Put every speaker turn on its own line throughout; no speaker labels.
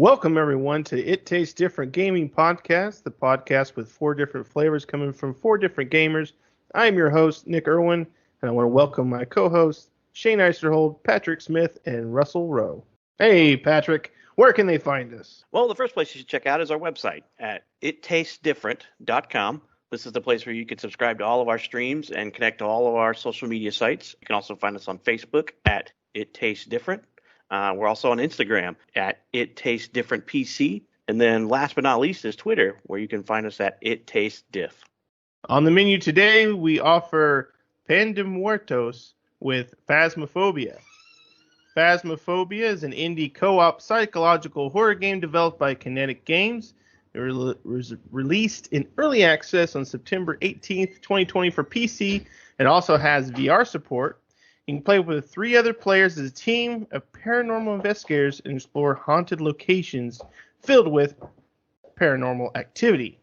Welcome, everyone, to It Tastes Different Gaming Podcast, the podcast with 4 different flavors coming from 4 different gamers. I am your host, Nick Irwin, and I want to welcome my co-hosts, Shane Eisterhold, Patrick Smith, and Russell Rowe. Hey, Patrick, where can they find us?
Well, the first place you should check out is our website at ittastes.different.com. This is the place where you can subscribe to all of our streams and connect to all of our social media sites. You can also find us on Facebook at It Tastes Different. We're also on Instagram at It Tastes Different PC. And then last but not least is Twitter, where you can find us at It Tastes Diff.
On the menu today, we offer Pan de Muertos with Phasmophobia. Phasmophobia is an indie co-op psychological horror game developed by Kinetic Games. It was released in early access on September 18th, 2020 for PC. It also has VR support. You can play with 3 other players as a team of paranormal investigators and explore haunted locations filled with paranormal activity.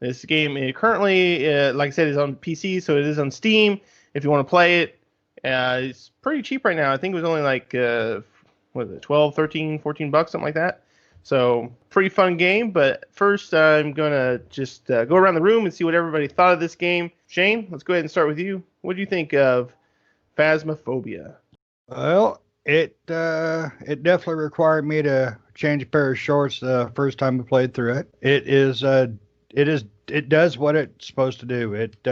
This game currently, like I said, is on PC, so it is on Steam. If you want to play it, it's pretty cheap right now. I think it was only like, 12, 13, 14 bucks, something like that. So, pretty fun game, but first I'm going to just go around the room and see what everybody thought of this game. Shane, let's go ahead and start with you. What do you think of Phasmophobia?
Well, it definitely required me to change a pair of shorts the first time I played through it. It does what it's supposed to do. It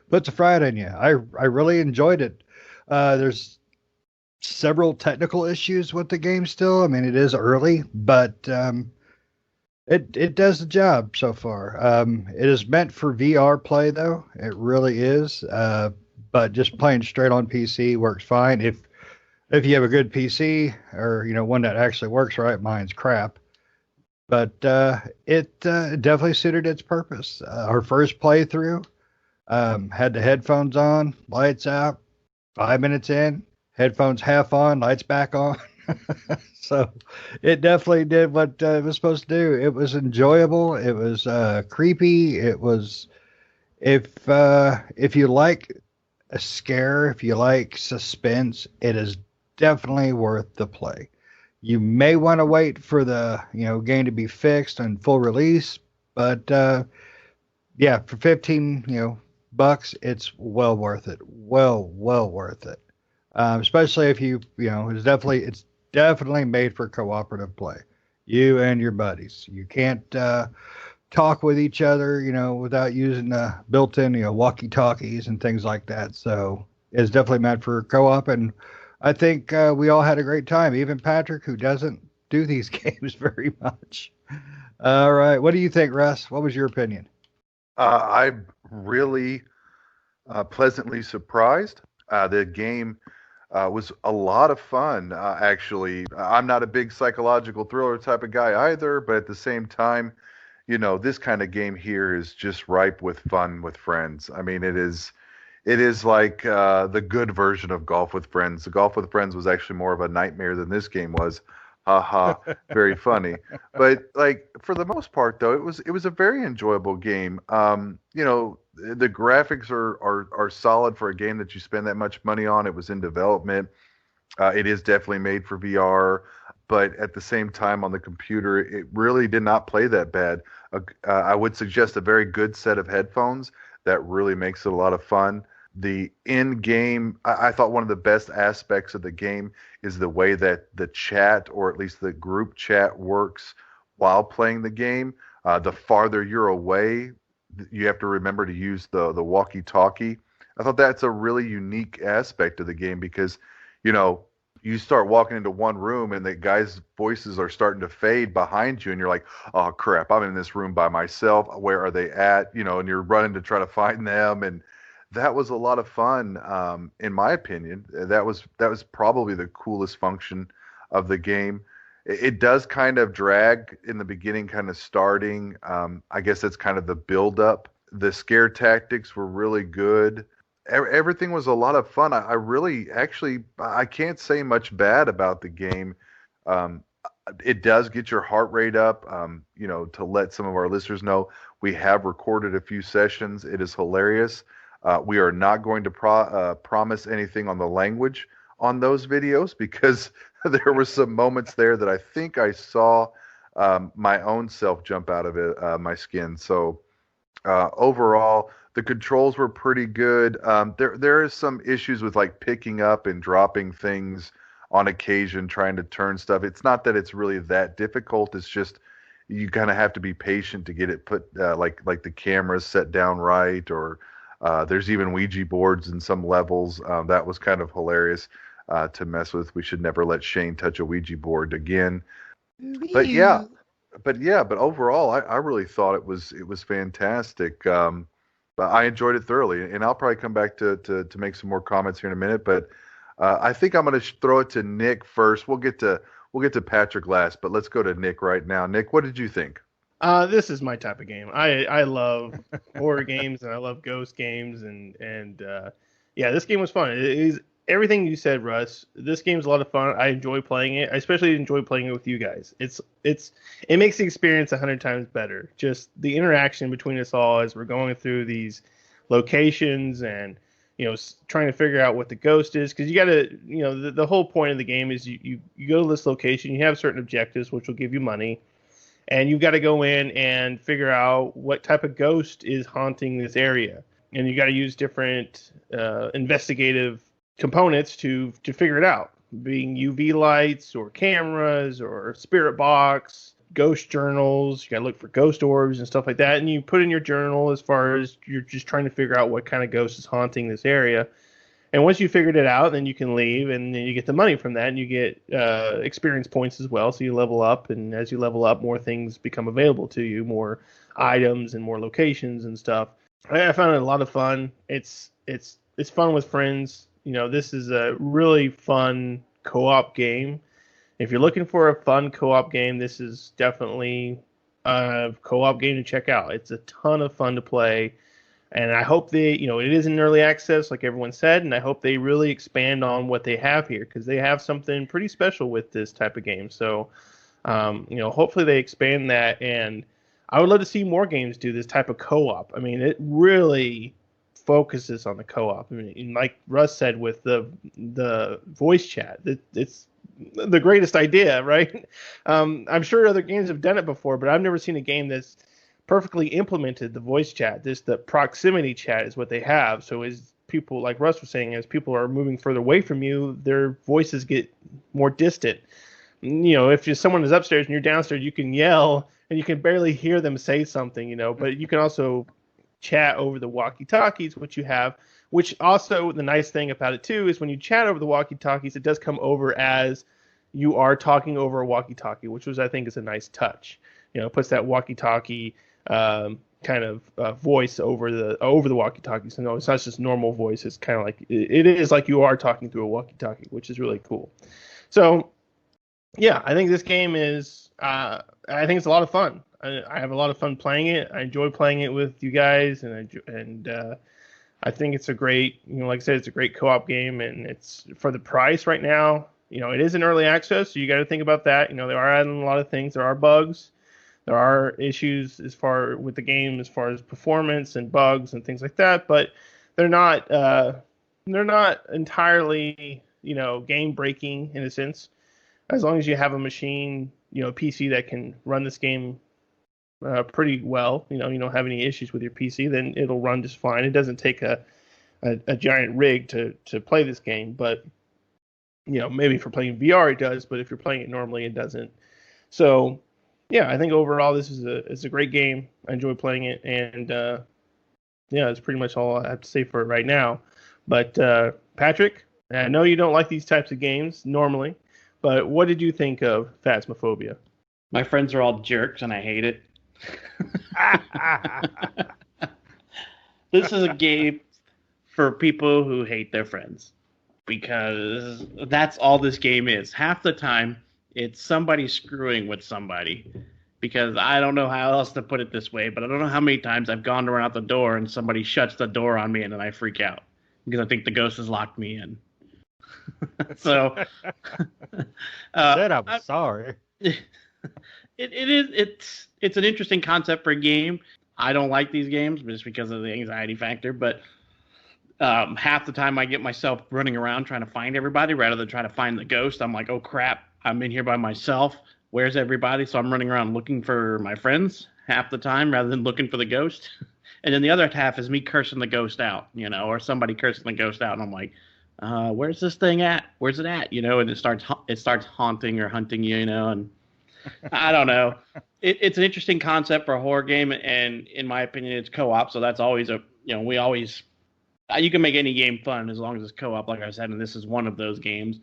puts a fright in you. I really enjoyed it. There's several technical issues with the game still. I mean, it is early, but it does the job so far. It is meant for VR play, though. It really is. But just playing straight on PC works fine. If you have a good PC or one that actually works right, mine's crap. But it definitely suited its purpose. Our first playthrough had the headphones on, lights out. 5 minutes in, headphones half on, lights back on. So it definitely did what it was supposed to do. It was enjoyable. It was creepy. It was if you like a scare, if you like suspense, it is definitely worth the play. You may want to wait for the game to be fixed and full release, but yeah, for 15 bucks, it's well worth it. Well worth it. Especially if it's definitely made for cooperative play. You and your buddies. You can't talk with each other, without using built-in, walkie-talkies and things like that. So it's definitely meant for co-op, and I think we all had a great time. Even Patrick, who doesn't do these games very much. All right, what do you think, Russ? What was your opinion?
I'm really pleasantly surprised. The game was a lot of fun, actually. I'm not a big psychological thriller type of guy either, but at the same time, this kind of game here is just ripe with fun with friends. I mean, it is like the good version of Golf with Friends. The Golf with Friends was actually more of a nightmare than this game was. Haha, very funny. But like for the most part, though, it was a very enjoyable game. The graphics are solid for a game that you spend that much money on. It was in development. It is definitely made for VR, but at the same time on the computer, it really did not play that bad. I would suggest a very good set of headphones. That really makes it a lot of fun. The in-game, I thought one of the best aspects of the game is the way that the chat, or at least the group chat, works while playing the game. The farther you're away, you have to remember to use the walkie-talkie. I thought that's a really unique aspect of the game because, you start walking into one room and the guys' voices are starting to fade behind you and you're like, oh crap, I'm in this room by myself. Where are they at? And you're running to try to find them. And that was a lot of fun, in my opinion. That was probably the coolest function of the game. It does kind of drag in the beginning, kind of starting. I guess that's kind of the build up. The scare tactics were really good. Everything was a lot of fun. I really, actually, I can't say much bad about the game. It does get your heart rate up. To let some of our listeners know, we have recorded a few sessions. It is hilarious. We are not going to promise anything on the language on those videos because there were some moments there that I think I saw my own self jump out of it, my skin. So overall, the controls were pretty good. There is some issues with like picking up and dropping things on occasion, trying to turn stuff. It's not that it's really that difficult. It's just you kind of have to be patient to get it put like the cameras set down right, or there's even Ouija boards in some levels. That was kind of hilarious to mess with. We should never let Shane touch a Ouija board again. But yeah, but overall, I really thought it was fantastic. But I enjoyed it thoroughly, and I'll probably come back to make some more comments here in a minute. But I think I'm going to throw it to Nick first. We'll get to Patrick last, but let's go to Nick right now. Nick, what did you think?
This is my type of game. I love horror games and I love ghost games and yeah, this game was fun. It is everything you said, Russ. This game's a lot of fun. I enjoy playing it. I especially enjoy playing it with you guys. It makes the experience 100 times better. Just the interaction between us all as we're going through these locations and trying to figure out what the ghost is, because you got to the whole point of the game is you go to this location, you have certain objectives which will give you money. And you've got to go in and figure out what type of ghost is haunting this area. And you got to use different investigative components to figure it out, being UV lights or cameras or spirit box, ghost journals. You got to look for ghost orbs and stuff like that. And you put in your journal as far as you're just trying to figure out what kind of ghost is haunting this area. And once you figured it out, then you can leave, and then you get the money from that, and you get experience points as well. So you level up, and as you level up, more things become available to you, more items and more locations and stuff. I found it a lot of fun. It's fun with friends. This is a really fun co-op game. If you're looking for a fun co-op game, this is definitely a co-op game to check out. It's a ton of fun to play. And I hope it is in early access, like everyone said, and I hope they really expand on what they have here, because they have something pretty special with this type of game. So, hopefully they expand that, and I would love to see more games do this type of co-op. I mean, it really focuses on the co-op. I mean, like Russ said with the voice chat, it's the greatest idea, right? I'm sure other games have done it before, but I've never seen a game that's perfectly implemented the voice chat. The proximity chat is what they have. So as people, like Russ was saying, as people are moving further away from you, their voices get more distant. If someone is upstairs and you're downstairs, you can yell and you can barely hear them say something, but you can also chat over the walkie-talkies, which you have, which also the nice thing about it too is when you chat over the walkie-talkies, it does come over as you are talking over a walkie-talkie, which I think is a nice touch. It puts that walkie-talkie kind of voice over the walkie-talkie. So no, it's not just normal voice. It's kind of like it is like you are talking through a walkie-talkie, which is really cool. So yeah, I think this game is. I think it's a lot of fun. I have a lot of fun playing it. I enjoy playing it with you guys, and I think it's a great. Like I said, it's a great co-op game, and it's for the price right now. It is in early access, so you got to think about that. They are adding a lot of things. There are bugs. There are issues with the game as far as performance and bugs and things like that, but they're not entirely game breaking in a sense. As long as you have a machine, PC that can run this game pretty well, you don't have any issues with your PC, then it'll run just fine. It doesn't take a giant rig to play this game, but maybe for playing VR it does, but if you're playing it normally it doesn't. So yeah, I think overall this is a great game. I enjoy playing it, and that's pretty much all I have to say for it right now. But Patrick, I know you don't like these types of games normally, but what did you think of Phasmophobia?
My friends are all jerks, and I hate it. This is a game for people who hate their friends, because that's all this game is. Half the time, it's somebody screwing with somebody, because I don't know how else to put it this way, but I don't know how many times I've gone to run out the door and somebody shuts the door on me and then I freak out because I think the ghost has locked me in. So,
said I was sorry.
It's an interesting concept for a game. I don't like these games just because of the anxiety factor, but half the time I get myself running around trying to find everybody rather than trying to find the ghost. I'm like, oh crap, I'm in here by myself. where's everybody? So I'm running around looking for my friends half the time rather than looking for the ghost. And then the other half is me cursing the ghost out, or somebody cursing the ghost out, and I'm like, where's this thing at? Where's it at? And it starts haunting or hunting you, and I don't know. It's an interesting concept for a horror game, and in my opinion, it's co-op, so that's always we always you can make any game fun as long as it's co-op, like I said, and this is one of those games.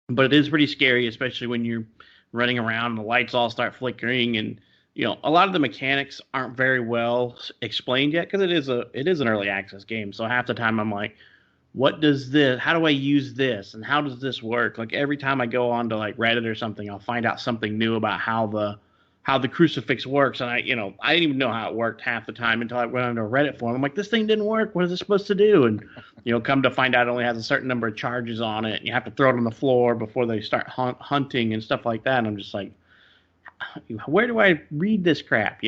But it is pretty scary, especially when you're running around and the lights all start flickering, and a lot of the mechanics aren't very well explained yet because it is an early access game. So half the time I'm like, how do I use this, and how does this work? Like every time I go on to like Reddit or something, I'll find out something new about how the crucifix works, and I didn't even know how it worked half the time until I went on to Reddit forum. I'm like, this thing didn't work. What is it supposed to do? And come to find out, it only has a certain number of charges on it, and you have to throw it on the floor before they start hunting and stuff like that. And I'm just like, where do I read this crap?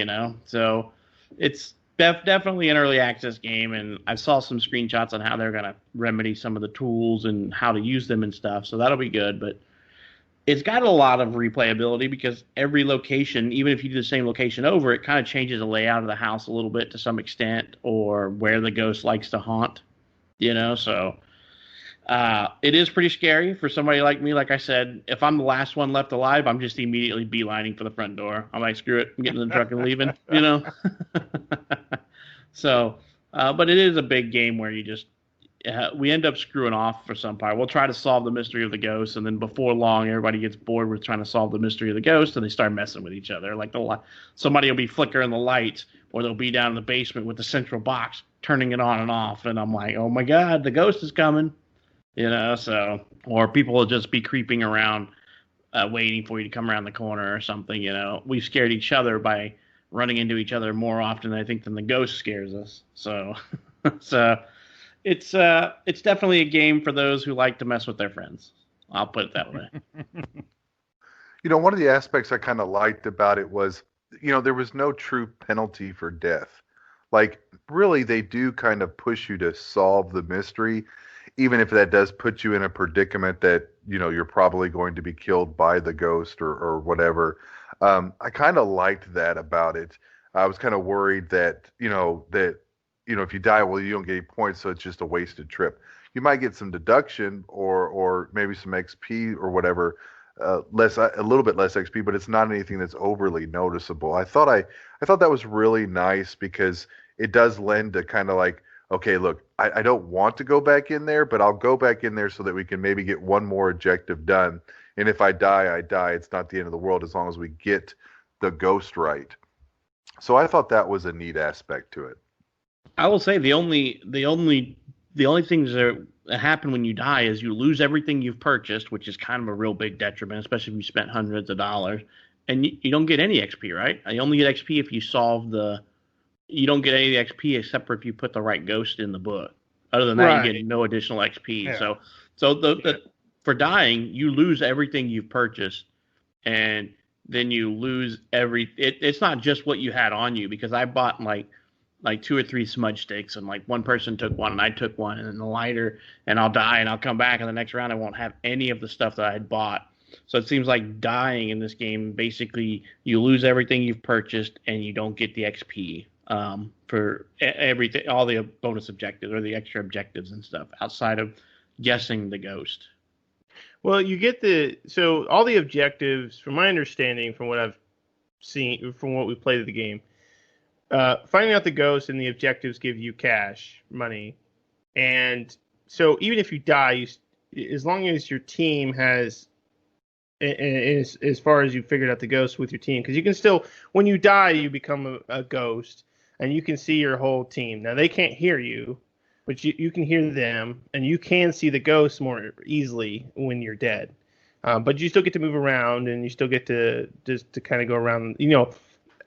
So it's definitely an early access game, and I saw some screenshots on how they're going to remedy some of the tools and how to use them and stuff. So that'll be good, but it's got a lot of replayability because every location, even if you do the same location over, it kind of changes the layout of the house a little bit to some extent, or where the ghost likes to haunt, so it is pretty scary for somebody like me. Like I said, if I'm the last one left alive, I'm just immediately beelining for the front door. I'm like, screw it, I'm getting in the truck and leaving, So, but it is a big game where you just, we end up screwing off for some part. We'll try to solve the mystery of the ghost, and then before long, everybody gets bored with trying to solve the mystery of the ghost, and they start messing with each other. Like somebody will be flickering the lights, or they'll be down in the basement with the central box, turning it on and off, and I'm like, oh my god, the ghost is coming. So, or people will just be creeping around, waiting for you to come around the corner or something. We've scared each other by running into each other more often, I think, than the ghost scares us. So, it's definitely a game for those who like to mess with their friends. I'll put it that way.
One of the aspects I kind of liked about it was, there was no true penalty for death. Like, really, they do kind of push you to solve the mystery, even if that does put you in a predicament that, you're probably going to be killed by the ghost or whatever. I kind of liked that about it. I was kind of worried that, if you die, well, you don't get any points, so it's just a wasted trip. You might get some deduction or maybe some XP or whatever, a little bit less XP, but it's not anything that's overly noticeable. I thought that was really nice because it does lend to kind of like, okay, look, I don't want to go back in there, but I'll go back in there so that we can maybe get one more objective done. And if I die, I die. It's not the end of the world as long as we get the ghost right. So I thought that was a neat aspect to it.
I will say the only things that happen when you die is you lose everything you've purchased, which is kind of a real big detriment, especially if you spent hundreds of dollars, and you don't get any XP, right? You only get XP if you solve you don't get any XP except for if you put the right ghost in the book. Other than that, right, you get no additional XP. Yeah. So for dying, you lose everything you've purchased, and then you lose it's not just what you had on you, because I bought like 2 or 3 smudge sticks, and like one person took one and I took one, and then the lighter, and I'll die and I'll come back, and the next round I won't have any of the stuff that I had bought. So it seems like dying in this game, basically you lose everything you've purchased and you don't get the XP for everything, all the bonus objectives or the extra objectives and stuff outside of guessing the ghost.
Well, you get so all the objectives, from my understanding, from what I've seen, from what we played of the game, finding out the ghost and the objectives give you cash money, and so even if you die, as long as your team has, as far as you figured out the ghost with your team, because you can still, when you die, you become a ghost, and you can see your whole team. Now they can't hear you, but you can hear them, and you can see the ghosts more easily when you're dead. But you still get to move around, and you still get to just to kind of go around.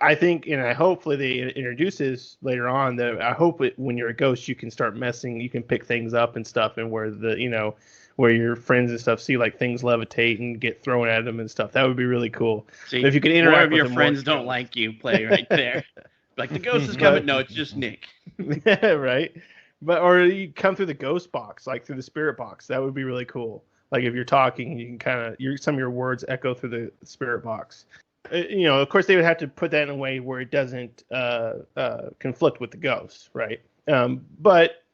I think, and I hopefully they introduce this later on, that I hope when you're a ghost, you can start messing, you can pick things up and stuff, and where where your friends and stuff see like things levitate and get thrown at them and stuff. That would be really cool.
See,
if you could interact
with your friends don't like you, play right there. Like, the ghost is coming. No, it's just Nick.
Right. Or you come through the ghost box, like through the spirit box. That would be really cool. Like if you're talking, you can kind of some of your words echo through the spirit box. Of course, they would have to put that in a way where it doesn't conflict with the ghosts, right? But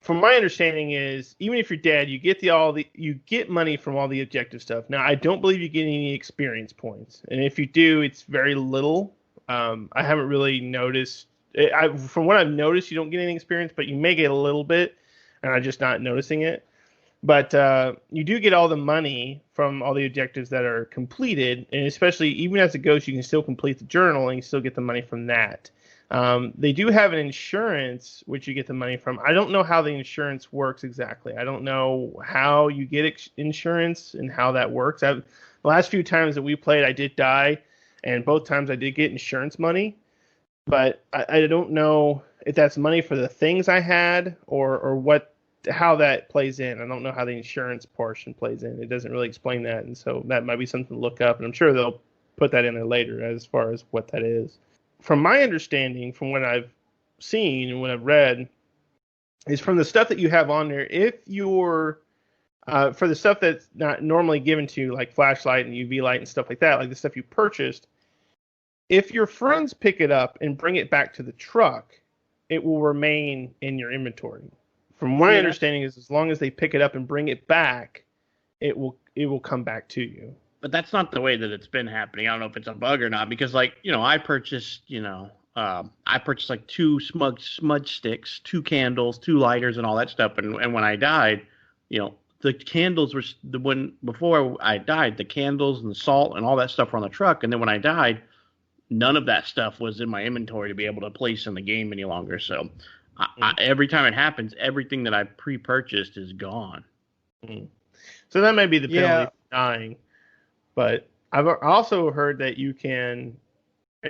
from my understanding is, even if you're dead, you get you get money from all the objective stuff. Now, I don't believe you get any experience points, and if you do, it's very little. I haven't really noticed. From what I've noticed, you don't get any experience, but you may get a little bit, and I'm just not noticing it. But you do get all the money from all the objectives that are completed, and especially even as a ghost, you can still complete the journal and you still get the money from that. They do have an insurance, which you get the money from. I don't know how the insurance works exactly. I don't know how you get insurance and how that works. The last few times that we played, I did die, and both times I did get insurance money. But I don't know if that's money for the things I had or how that plays in. I don't know how the insurance portion plays in. It doesn't really explain that, and so that might be something to look up, and I'm sure they'll put that in there later as far as what that is. From my understanding, from what I've seen and what I've read, is from the stuff that you have on there, if you're for the stuff that's not normally given to you, like flashlight and UV light and stuff like that, like the stuff you purchased, if your friends pick it up and bring it back to the truck, it will remain in your inventory. From my understanding is as long as they pick it up and bring it back, it will come back to you.
But that's not the way that it's been happening. I don't know if it's a bug or not, because I purchased, like 2 smudge sticks, 2 candles, 2 lighters, and all that stuff. And when I died, the candles were before I died, the candles and the salt and all that stuff were on the truck. And then when I died, none of that stuff was in my inventory to be able to place in the game any longer. So every time it happens, everything that I pre-purchased is gone.
So that may be the penalty for dying. But I've also heard that you can,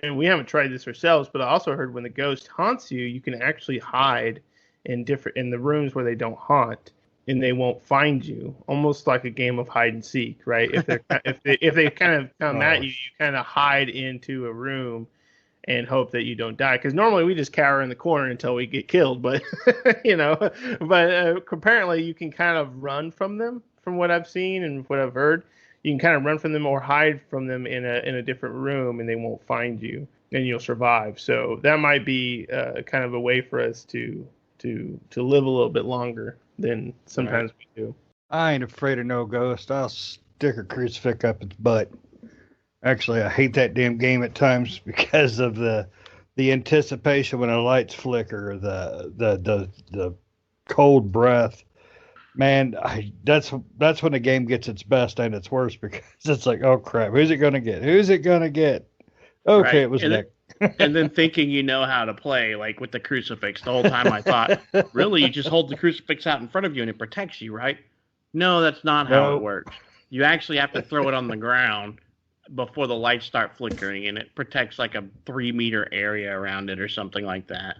and we haven't tried this ourselves, but I also heard when the ghost haunts you, you can actually hide in the rooms where they don't haunt, and they won't find you. Almost like a game of hide and seek, right? If they kind of come at you, you kind of hide into a room and hope that you don't die. Because normally we just cower in the corner until we get killed, but apparently you can kind of run from them, from what I've seen and what I've heard. You can kind of run from them or hide from them in a different room, and they won't find you, and you'll survive. So that might be kind of a way for us to live a little bit longer than sometimes we do.
I ain't afraid of no ghost. I'll stick a crucifix up its butt. Actually, I hate that damn game at times because of the anticipation when the lights flicker, the cold breath. Man, that's when the game gets its best and its worst, because it's like, oh crap, who's it gonna get? Okay, It was Nick.
And then thinking you know how to play, like with the crucifix. The whole time I thought, really, you just hold the crucifix out in front of you and it protects you, right? No, that's not how it works. You actually have to throw it on the ground before the lights start flickering, and it protects like a 3-meter area around it or something like that.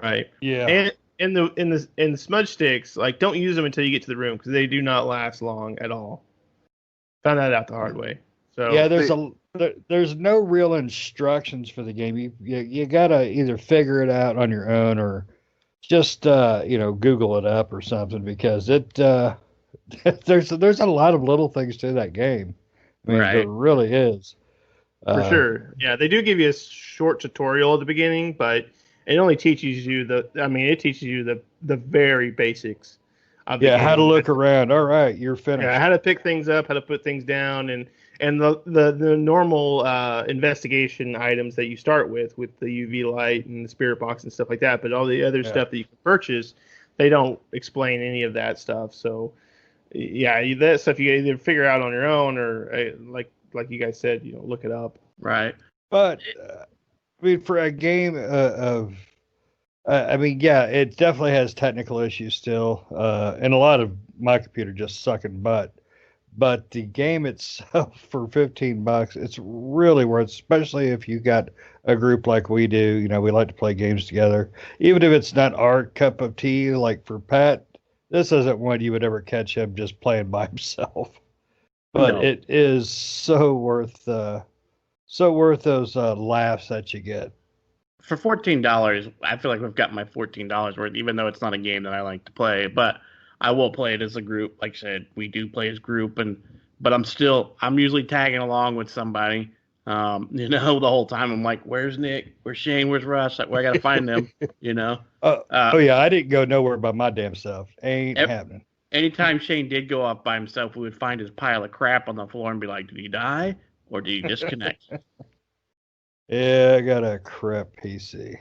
Right.
Yeah.
And in the smudge sticks, like, don't use them until you get to the room, because they do not last long at all. Found that out the hard way. So
yeah, there's no real instructions for the game. You gotta either figure it out on your own or just Google it up or something, because it there's a lot of little things to that game. I mean, there really is.
For sure. Yeah, they do give you a short tutorial at the beginning, but it only teaches you the very basics of the game.
How to look around. All right, you're finished.
Yeah, how to pick things up, how to put things down, and the normal investigation items that you start with the UV light and the spirit box and stuff like that. But all the other stuff that you can purchase, they don't explain any of that stuff. So that stuff you either figure out on your own or like you guys said, look it up.
Right.
But I mean, for a game it definitely has technical issues still, and a lot of my computer just sucking butt. But the game itself, for $15, it's really worth, especially if you got a group like we do. We like to play games together, even if it's not our cup of tea. Like for Pat, this isn't one you would ever catch him just playing by himself. But it is so worth those laughs that you get.
For $14, I feel like we've got my $14 worth, even though it's not a game that I like to play. But I will play it as a group. Like I said, we do play as group, but I'm usually tagging along with somebody. The whole time I'm like, where's Nick? Where's Shane? Where's Russ? Like, I gotta find them.
Oh yeah, I didn't go nowhere by my damn self. Ain't happening.
Anytime Shane did go off by himself, we would find his pile of crap on the floor and be like, did he die or did he disconnect?
Yeah, I got a crap PC.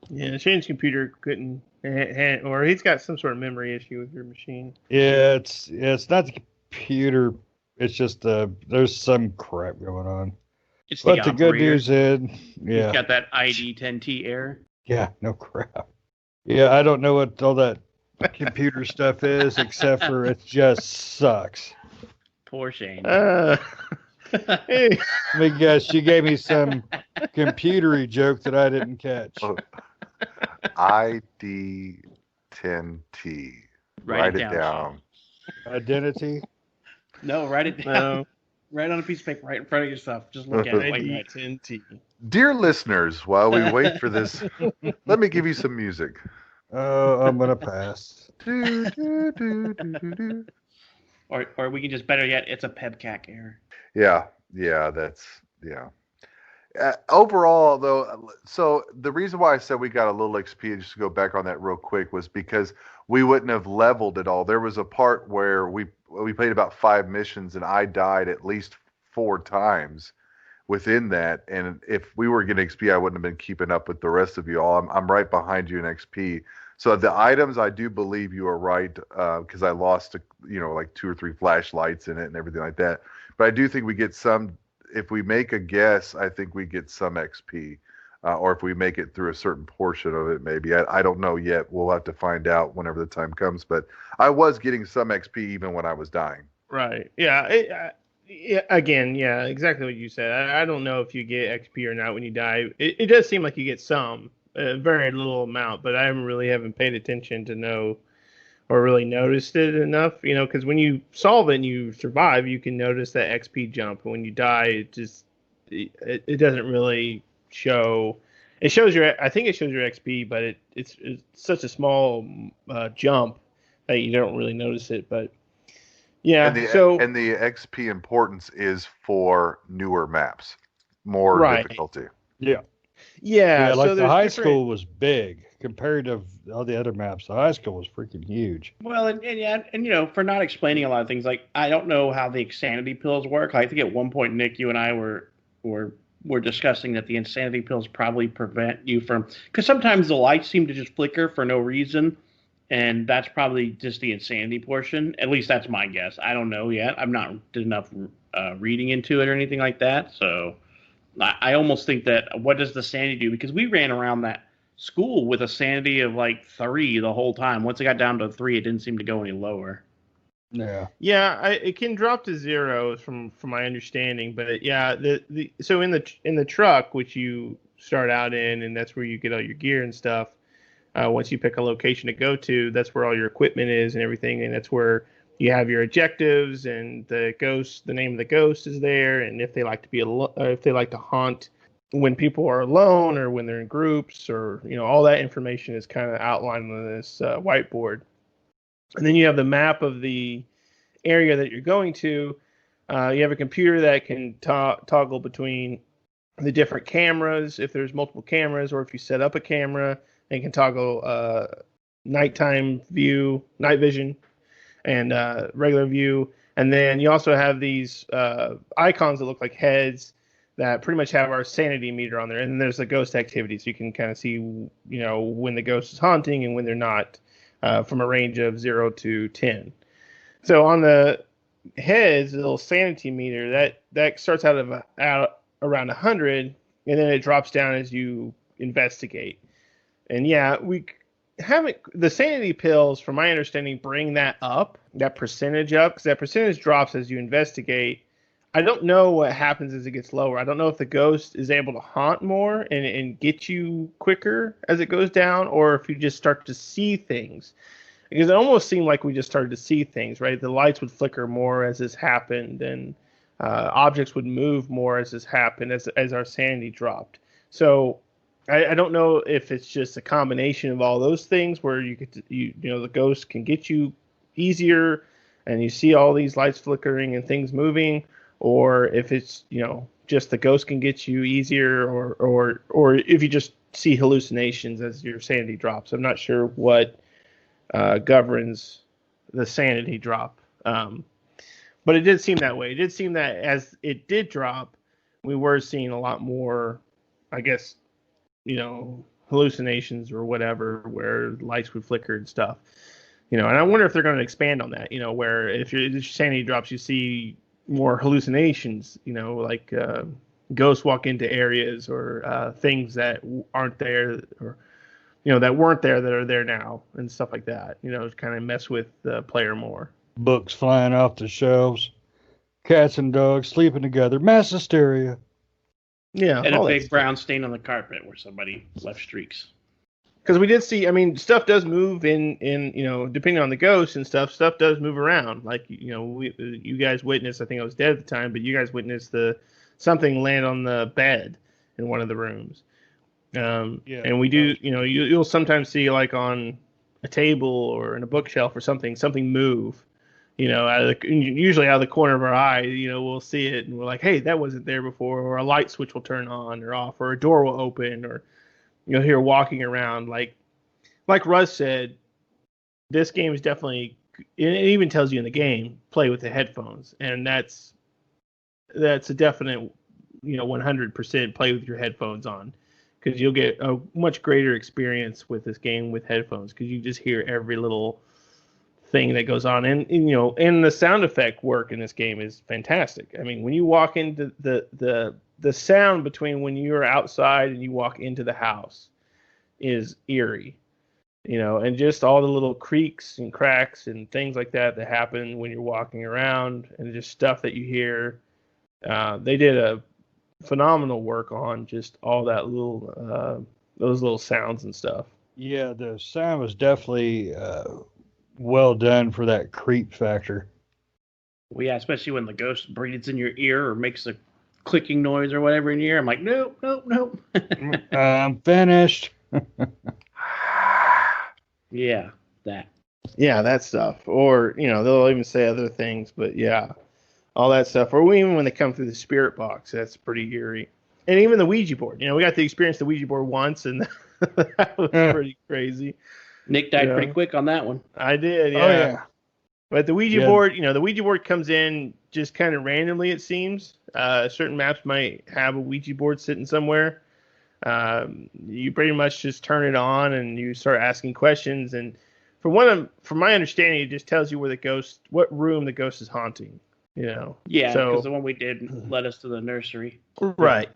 Yeah, Shane's computer couldn't, or he's got some sort of memory issue with your machine.
Yeah, it's not the computer. It's just there's some crap going on.
It's
But the good news is, yeah,
he's got that ID 10T error.
Yeah, no crap. Yeah, I don't know what all that computer stuff is, except for it just sucks.
Poor Shane.
Hey.
Let me guess, you gave me some computery joke that I didn't catch.
ID 10T. Write it down.
Identity?
No, write it down.
No.
Write on a piece of paper right in front of yourself. Just look at it.
ID 10T.
Dear listeners, while we wait for this, let me give you some music.
Oh, I'm going to pass.
Or we can just, better yet, it's a PEBCAC error.
Yeah. Overall, though, so the reason why I said we got a little XP, just to go back on that real quick, was because we wouldn't have leveled it all. There was a part where we played about 5 missions, and I died at least 4 times within that. And if we were getting XP, I wouldn't have been keeping up with the rest of you all. I'm right behind you in XP. So the items, I do believe you are right, because I lost, like 2 or 3 flashlights in it and everything like that. But I do think we get some. If we make a guess, I think we get some XP, or if we make it through a certain portion of it, maybe. I don't know yet. We'll have to find out whenever the time comes. But I was getting some XP even when I was dying.
Right. Yeah. Again, yeah, exactly what you said. I don't know if you get XP or not when you die. It does seem like you get some, a very little amount, but I haven't paid attention to know or really noticed it enough, because when you solve it and you survive, you can notice that XP jump. And when you die, it doesn't really show. It shows I think it shows your XP, but it's such a small jump that you don't really notice it. But yeah,
and the XP importance is for newer maps, more difficulty.
Yeah, like the high school was big compared to all the other maps. The high school was freaking huge.
Well, and for not explaining a lot of things, like I don't know how the insanity pills work. I think at one point, Nick, you and I were discussing that the insanity pills probably prevent you from, because sometimes the lights seem to just flicker for no reason, and that's probably just the insanity portion. At least that's my guess. I don't know yet. I've not did enough reading into it or anything like that, so. I almost think that, what does the sanity do? Because we ran around that school with a sanity of like 3 the whole time. Once it got down to 3, it didn't seem to go any lower.
Yeah, it can drop to 0 from my understanding, but yeah, so in the truck, which you start out in, and that's where you get all your gear and stuff. Once you pick a location to go to, that's where all your equipment is and everything, and that's where you have your objectives, and the name of the ghost is there, and if they like to haunt when people are alone or when they're in groups, or all that information is kind of outlined on this whiteboard. And then you have the map of the area that you're going to. You have a computer that can toggle between the different cameras if there's multiple cameras, or if you set up a camera, and can toggle nighttime view, night vision, and regular view. And then you also have these icons that look like heads that pretty much have our sanity meter on there. And then there's the ghost activity, so you can kind of see, when the ghost is haunting and when they're not, from a range of 0 to 10. So on the heads, the little sanity meter, that starts out around 100, and then it drops down as you investigate. And yeah, the sanity pills, from my understanding, bring that percentage up, because that percentage drops as you investigate. I don't know what happens as it gets lower. I don't know if the ghost is able to haunt more and get you quicker as it goes down, or if you just start to see things. Because it almost seemed like we just started to see things, right? The lights would flicker more as this happened, and objects would move more as this happened, as our sanity dropped. So I don't know if it's just a combination of all those things, where the ghost can get you easier and you see all these lights flickering and things moving, or if it's, just the ghost can get you easier, or if you just see hallucinations as your sanity drops. I'm not sure what governs the sanity drop. But it did seem that way. It did seem that as it did drop, we were seeing a lot more, I guess, hallucinations or whatever, where lights would flicker and stuff. And I wonder if they're going to expand on that, where if your sanity drops, you see more hallucinations, like ghosts walk into areas or things that aren't there, or, that weren't there that are there now and stuff like that, to kind of mess with the player more.
Books flying off the shelves, cats and dogs sleeping together, mass hysteria.
Yeah,
and a big brown stain on the carpet where somebody left streaks.
Because we did see, stuff does move in depending on the ghost and stuff does move around. Like, you guys witnessed, I think I was dead at the time, but you guys witnessed something land on the bed in one of the rooms. And we do, you'll sometimes see, like, on a table or in a bookshelf or something move, usually out of the corner of our eye, we'll see it and we're like, hey, that wasn't there before, or a light switch will turn on or off, or a door will open, or you'll hear walking around. Like Russ said, this game is definitely, it even tells you in the game, play with the headphones. And that's a definite, 100% play with your headphones on, because you'll get a much greater experience with this game with headphones, because you just hear every little thing that goes on. And the sound effect work in this game is fantastic. When you walk into the sound between when you're outside and you walk into the house is eerie, and just all the little creaks and cracks and things like that happen when you're walking around, and just stuff that you hear. They did a phenomenal work on just all that little those little sounds and stuff.
Yeah, the sound was definitely well done for that creep factor.
Well, yeah, especially when the ghost breathes in your ear or makes a clicking noise or whatever in your ear. I'm like, nope.
I'm finished.
Yeah, that.
Yeah, that stuff. Or, they'll even say other things, but yeah, all that stuff. Or even when they come through the spirit box, that's pretty eerie. And even the Ouija board. We got to experience the Ouija board once, and that was pretty crazy.
Nick died pretty quick on that one.
I did, yeah.
Oh, yeah.
But the Ouija board, the Ouija board comes in just kind of randomly, it seems. Certain maps might have a Ouija board sitting somewhere. You pretty much just turn it on and you start asking questions. And from my understanding, it just tells you what room the ghost is haunting.
Yeah, because the one we did led us to the nursery.
Right.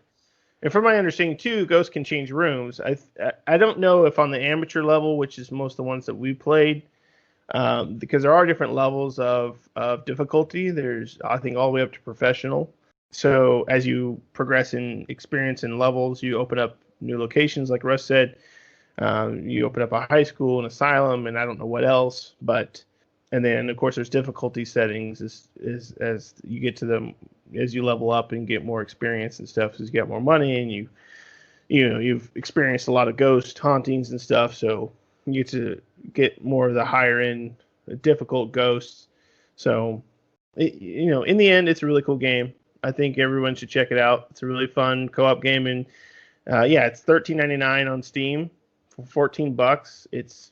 And from my understanding, too, ghosts can change rooms. I don't know if on the amateur level, which is most of the ones that we played, because there are different levels of difficulty. There's, I think, all the way up to professional. So as you progress in experience and levels, you open up new locations, like Russ said. You open up a high school, an asylum, and I don't know what else. And then, of course, there's difficulty settings as you get to them, as you level up and get more experience and stuff, as you get more money, and you've experienced a lot of ghost hauntings and stuff, so you get to get more of the higher end difficult ghosts. So, in the end, it's a really cool game. I think everyone should check it out. It's a really fun co-op game, and it's $13.99 on Steam for $14. It's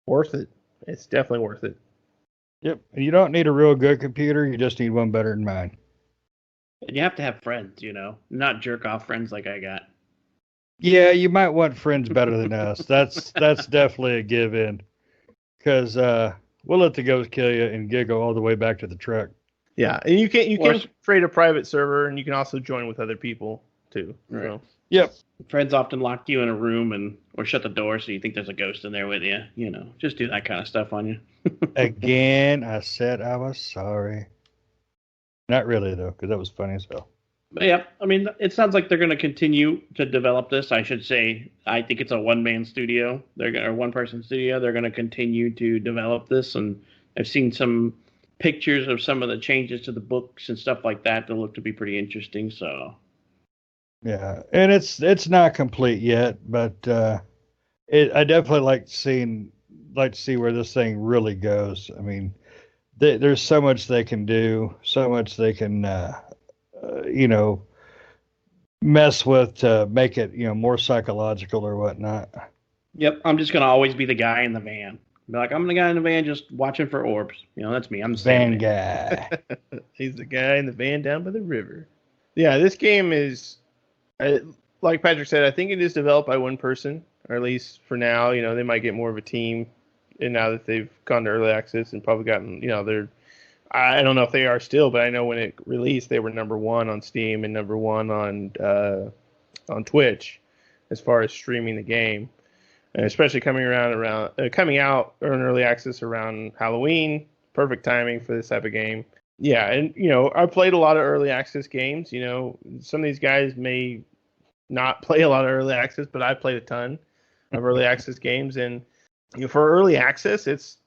worth it. It's definitely worth it.
Yep. And you don't need a real good computer. You just need one better than mine.
And you have to have friends, not jerk off friends like I got.
Yeah, you might want friends better than us. That's definitely a give in. Because we'll let the ghost kill you and giggle all the way back to the truck.
Yeah, and you can create a private server, and you can also join with other people too.
Right.
So.
Yep.
Friends often lock you in a room or shut the door so you think there's a ghost in there with you. Just do that kind of stuff on you.
Again, I said I was sorry. Not really, though, because that was funny as hell.
But yeah, it sounds like they're going to continue to develop this. I should say, I think it's a one-man studio. Or one-person studio. They're going to continue to develop this, and I've seen some pictures of some of the changes to the books and stuff like that look to be pretty interesting. So.
Yeah, and it's not complete yet, but I definitely like seeing like to see where this thing really goes. I mean, there's so much they can do, so much they can, you know, mess with to make it, you know, more psychological or whatnot.
Yep, I'm just gonna always be the guy in the van. Be like, I'm the guy in the van just watching for orbs. You know, that's me. I'm the
Van
Sandman.
guy.
He's the guy in the van down by the river. Yeah, this game is, like Patrick said, I think it is developed by one person, or at least for now. You know, they might get more of a team, and now that they've gone to early access and probably gotten, you know, they're. I don't know if they are still, but I know when it released, they were #1 on Steam and #1 on Twitch, as far as streaming the game, and especially coming out in early access around Halloween. Perfect timing for this type of game. Yeah, and you know, I played a lot of early access games. You know, some of these guys may not play a lot of early access, but I played a ton of early access games, and you know, for early access, it's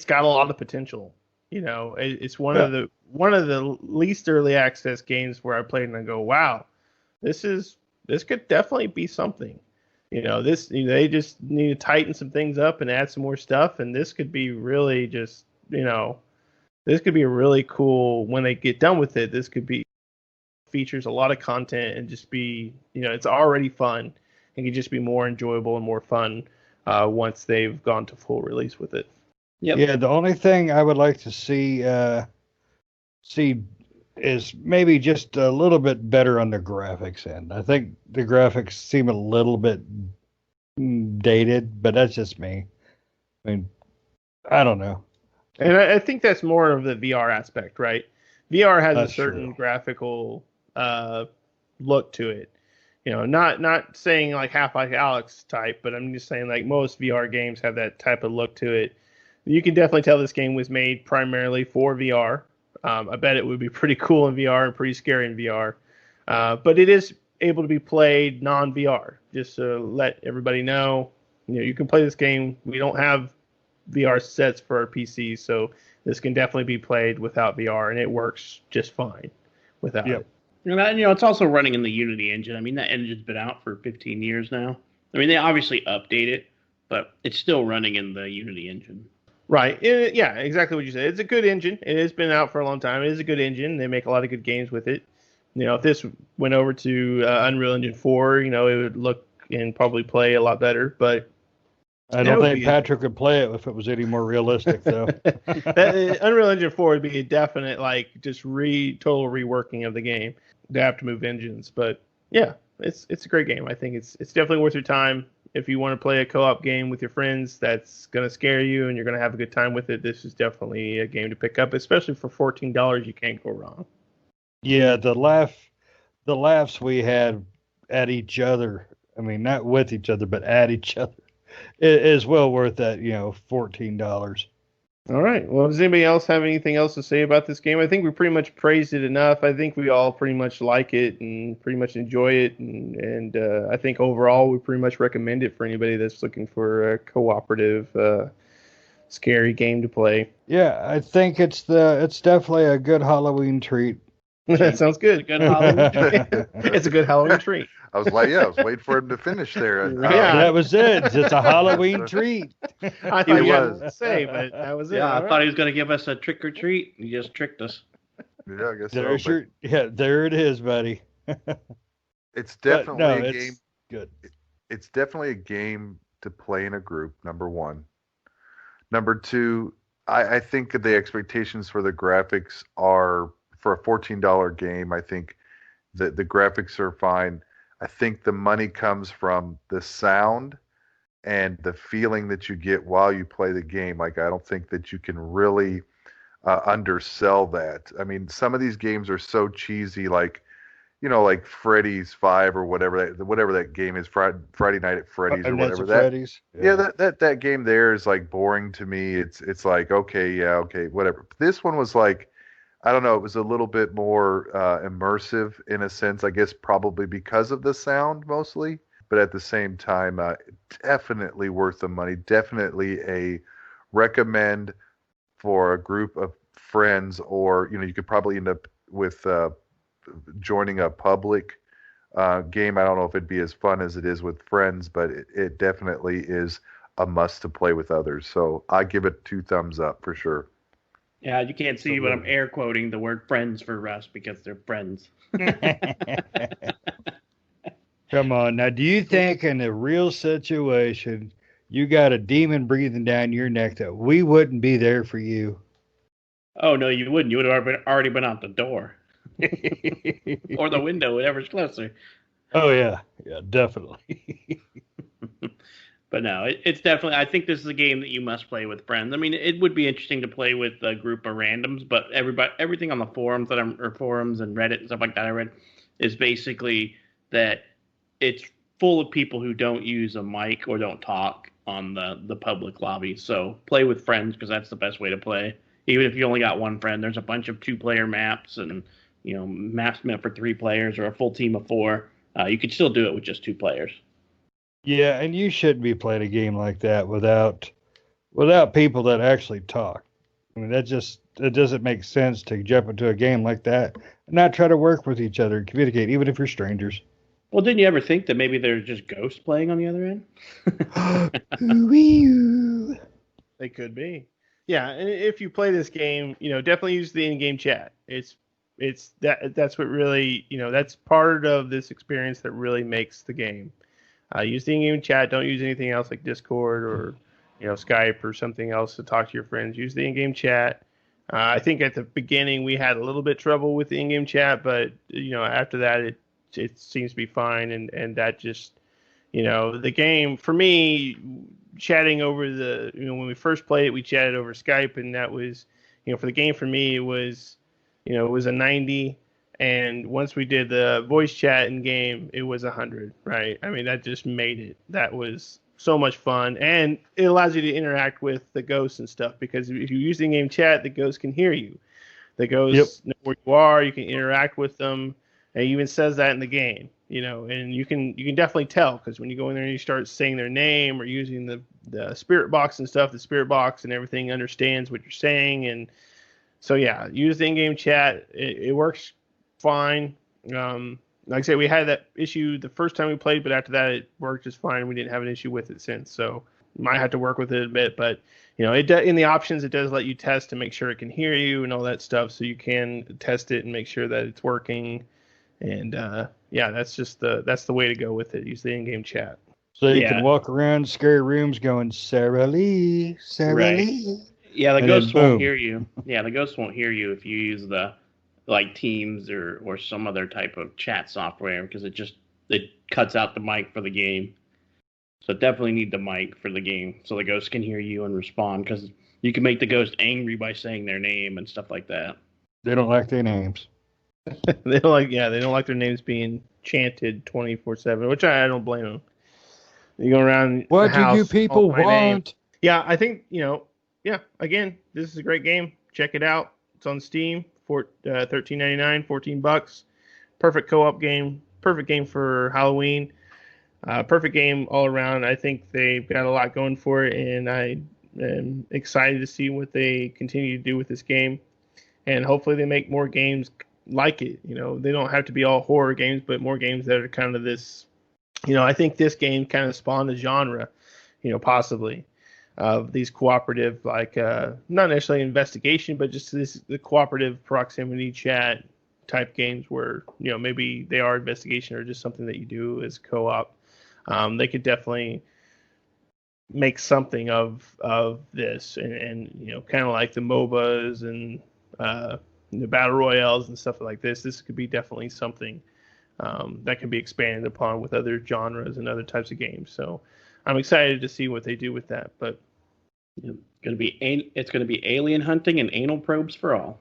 got a lot of potential. You know, it's one of the least early access games where I played and I go, wow, this could definitely be something. You know, they just need to tighten some things up and add some more stuff, and this could be really just, you know, this could be really cool when they get done with it. This could be features a lot of content and just be, you know, it's already fun and could just be more enjoyable and more fun once they've gone to full release with it.
Yep.
Yeah, the only thing I would like to see is maybe just a little bit better on the graphics end. I think the graphics seem a little bit dated, but that's just me. I mean, I don't know.
And I think that's more of the VR aspect, right? VR has
That's
a certain
true.
graphical look to it. You know, not saying like Half-Life Alex type, but I'm just saying like most VR games have that type of look to it. You can definitely tell this game was made primarily for VR. I bet it would be pretty cool in VR and pretty scary in VR. But it is able to be played non-VR. Just to let everybody know, you know, you can play this game. We don't have VR sets for our PCs, so this can definitely be played without VR, and it works just fine without
Yep.
it.
And you know, it's also running in the Unity engine. I mean, that engine's been out for 15 years now. I mean, they obviously update it, but it's still running in the Unity engine.
Right. Yeah, exactly what you said. It's a good engine. It has been out for a long time. It is a good engine. They make a lot of good games with it. You know, if this went over to Unreal Engine 4, you know, it would look and probably play a lot better. But
I don't think Patrick would play it if it was any more realistic, though.
Unreal Engine 4 would be a definite, like, just total reworking of the game to have to move engines. But yeah, it's a great game. I think it's definitely worth your time. If you want to play a co-op game with your friends that's going to scare you and you're going to have a good time with it, this is definitely a game to pick up, especially for $14. You can't go wrong.
Yeah, the laughs we had at each other. I mean, not with each other, but at each other. It is well worth that, you know, $14.
All right. Well, does anybody else have anything else to say about this game? I think we pretty much praised it enough. I think we all pretty much like it and pretty much enjoy it. And I think overall we pretty much recommend it for anybody that's looking for a cooperative, scary game to play.
Yeah, I think it's definitely a good Halloween treat.
That sounds good.
It's a good Halloween
treat.
It's a good Halloween treat.
I was waiting for him to finish there.
Yeah.
That was it. It's a Halloween treat.
I thought you had to say, but that was it.
Yeah, I
All
thought he
right.
was going to give us a trick or treat. He just tricked us.
Yeah, I guess
There's
so.
there it is, buddy.
It's definitely a game.
Good.
It's definitely a game to play in a group. Number one. Number two, I think the expectations for the graphics are for a $14 game. I think the graphics are fine. I think the money comes from the sound and the feeling that you get while you play the game. Like, I don't think that you can really undersell that. I mean, some of these games are so cheesy, like, you know, like Freddy's 5 or whatever that game is, Friday Night at Freddy's or whatever that.
Freddy's.
Yeah, that game there is like boring to me. It's like, okay, whatever. This one was like, I don't know, it was a little bit more immersive in a sense, I guess probably because of the sound mostly, but at the same time, definitely worth the money. Definitely a recommend for a group of friends, or, you know, you could probably end up with joining a public game. I don't know if it'd be as fun as it is with friends, but it definitely is a must to play with others. So I give it 2 thumbs up for sure.
Yeah, you can't see, but I'm air quoting the word friends for Rust because they're friends.
Come on. Now, do you think in a real situation you got a demon breathing down your neck that we wouldn't be there for you?
Oh, no, you wouldn't. You would have already been out the door or the window, whatever's closer.
Oh, yeah. Yeah, definitely.
But no, it's definitely. I think this is a game that you must play with friends. I mean, it would be interesting to play with a group of randoms, but everything on the forums forums and Reddit and stuff like that I read is basically that it's full of people who don't use a mic or don't talk on the public lobby. So play with friends because that's the best way to play. Even if you only got one friend, there's a bunch of 2-player maps and maps meant for 3 players or a full team of 4. You could still do it with just 2 players.
Yeah, and you shouldn't be playing a game like that without people that actually talk. I mean, it doesn't make sense to jump into a game like that and not try to work with each other and communicate, even if you're strangers.
Well, didn't you ever think that maybe there's just ghosts playing on the other end?
They could be. Yeah, and if you play this game, definitely use the in-game chat. That's what really, that's part of this experience that really makes the game. Use the in-game chat. Don't use anything else like Discord or Skype or something else to talk to your friends. Use the in-game chat. I think at the beginning we had a little bit trouble with the in-game chat, but after that it seems to be fine, and that just the game for me, chatting over when we first played it, we chatted over Skype, and that was for the game for me it was a 90. And once we did the voice chat in game, it was 100, right? I mean, that just made it. That was so much fun. And it allows you to interact with the ghosts and stuff, because if you use the in-game chat, the ghosts can hear you. The ghosts know where you are. You can interact with them. And it even says that in the game, and you can definitely tell, because when you go in there and you start saying their name or using the spirit box and stuff, the spirit box and everything understands what you're saying. And so, yeah, use the in-game chat. It works fine. Like I said, we had that issue the first time we played, but after that it worked just fine. We didn't have an issue with it since, so might have to work with it a bit. But in the options it does let you test to make sure it can hear you and all that stuff, so you can test it and make sure that it's working. And that's the way to go with it. Use the in-game chat.
So you can walk around scary rooms going, Sarah Lee, Sarah Lee.
Yeah, the ghosts won't hear you. Yeah, the ghosts won't hear you if you use the Teams or some other type of chat software, because it cuts out the mic for the game. So definitely need the mic for the game so the ghost can hear you and respond, because you can make the ghost angry by saying their name and stuff like that.
They don't like their names.
They don't like their names being chanted 24/7, which I don't blame them. You go around.
What do you people want?
Name. Yeah, I think again, this is a great game. Check it out. It's on Steam for $13.99, $14. Perfect co-op game. Perfect game for Halloween. Perfect game all around. I think they've got a lot going for it, and I am excited to see what they continue to do with this game. And hopefully they make more games like it. They don't have to be all horror games, but more games that are kind of this. I think this game kind of spawned a genre, possibly, of these cooperative, like not necessarily investigation, but just the cooperative proximity chat type games where maybe they are investigation or just something that you do as co-op. They could definitely make something of this, and kind of like the MOBAs and the battle royales and stuff like this. This could be definitely something that can be expanded upon with other genres and other types of games. So I'm excited to see what they do with that. But
it's going to be alien hunting and anal probes for all.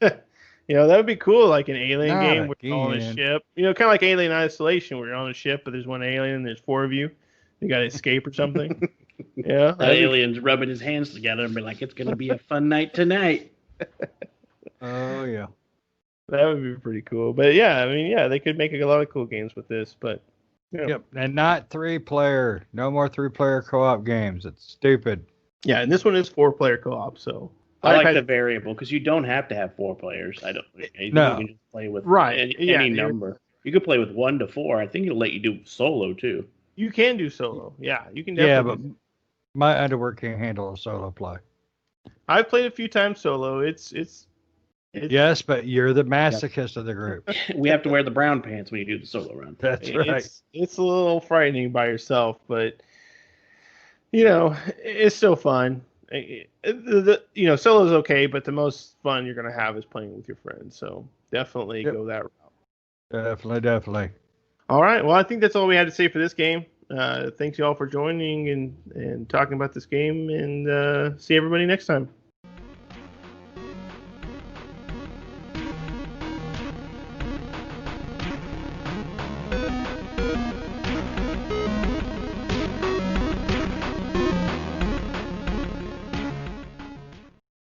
That would be cool, like an alien game where you're on a ship. Kind of like Alien Isolation, where you're on a ship, but there's one alien and there's 4 of you. You got to escape or something. Yeah,
that alien's rubbing his hands together and be like, "It's going to be a fun night tonight."
Oh yeah,
that would be pretty cool. But they could make a lot of cool games with this. But
yep, and not 3-player. No more 3-player co-op games. It's stupid.
Yeah, and this one is 4-player co-op. So
I like the variable, because you don't have to have 4 players. You can just play with any number. You could play with 1 to 4. I think it'll let you do solo too.
You can do solo. Yeah, you can definitely.
My underwear can't handle a solo play.
I've played a few times solo. It's
Yes, but you're the masochist of the group.
We have to wear the brown pants when you do the solo run.
That's right.
it's a little frightening by yourself, but it's still fun. Solo's okay, but the most fun you're gonna have is playing with your friends. So definitely go that route.
Definitely.
All right. Well, I think that's all we had to say for this game. Thanks you all for joining and talking about this game, and see everybody next time.